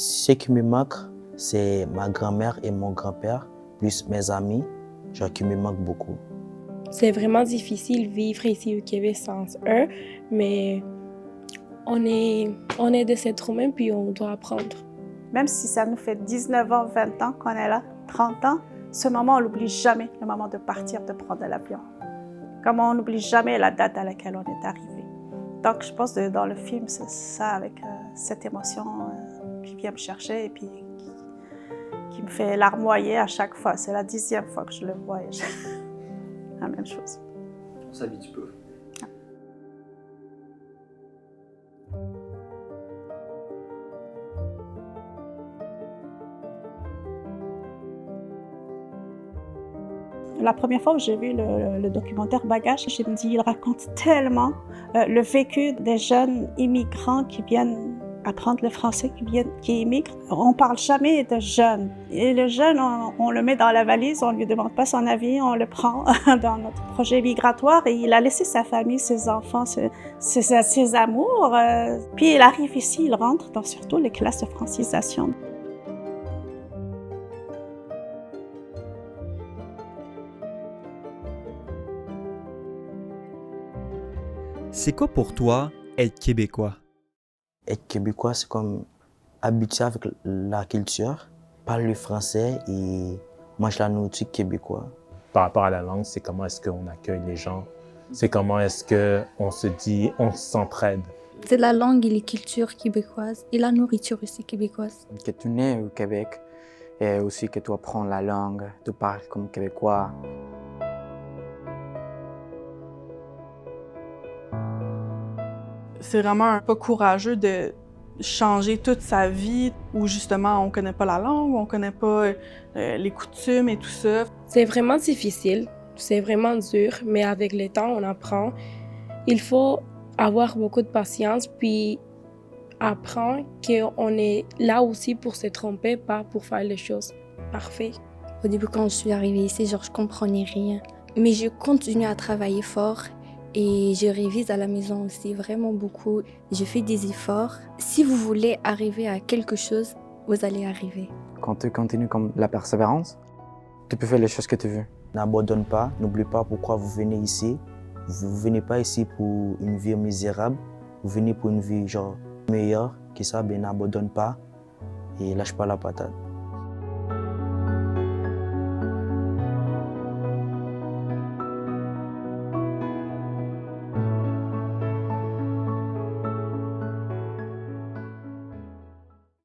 Ce qui me manque, c'est ma grand-mère et mon grand-père, plus mes amis, genre qui me manquent beaucoup. C'est vraiment difficile de vivre ici au Québec sans eux, mais on est de cet humain puis on doit apprendre. Même si ça nous fait 19 ans, 20 ans qu'on est là, 30 ans, ce moment, on l'oublie jamais, le moment de partir, de prendre l'avion. Comme on n'oublie jamais la date à laquelle on est arrivé. Donc, je pense que dans le film, c'est ça, avec cette émotion qui vient me chercher et puis qui me fait larmoyer à chaque fois. C'est la 10e fois que je le vois et la même chose. On s'habitue peu. La première fois où j'ai vu le documentaire Bagages, je me dis, il raconte tellement le vécu des jeunes immigrants qui viennent apprendre le français, qui immigrent. On parle jamais de jeunes. Et le jeune, on le met dans la valise, on lui demande pas son avis, on le prend dans notre projet migratoire et il a laissé sa famille, ses enfants, ses amours. Puis il arrive ici, il rentre dans surtout les classes de francisation. C'est quoi pour toi être québécois? Être québécois, c'est comme habitué avec la culture, parler le français et manger la nourriture québécoise. Par rapport à la langue, c'est comment est-ce qu'on accueille les gens, c'est comment est-ce qu'on se dit, on s'entraide. C'est la langue et les cultures québécoises et la nourriture aussi québécoise. Que tu nais au Québec et aussi que tu apprends la langue, tu parles comme québécois. C'est vraiment pas courageux de changer toute sa vie où justement on connaît pas la langue, on connaît pas les coutumes et tout ça. C'est vraiment difficile, c'est vraiment dur, mais avec le temps, on apprend. Il faut avoir beaucoup de patience, puis apprendre qu'on est là aussi pour se tromper, pas pour faire les choses parfaites. Au début, quand je suis arrivée ici, je comprenais rien. Mais je continue à travailler fort et je révise à la maison aussi vraiment beaucoup. Je fais des efforts. Si vous voulez arriver à quelque chose, vous allez arriver. Quand tu continues comme la persévérance, tu peux faire les choses que tu veux. N'abandonne pas, n'oublie pas pourquoi vous venez ici. Vous ne venez pas ici pour une vie misérable, vous venez pour une vie genre meilleure, qui ça, ben n'abandonne pas et lâche pas la patate.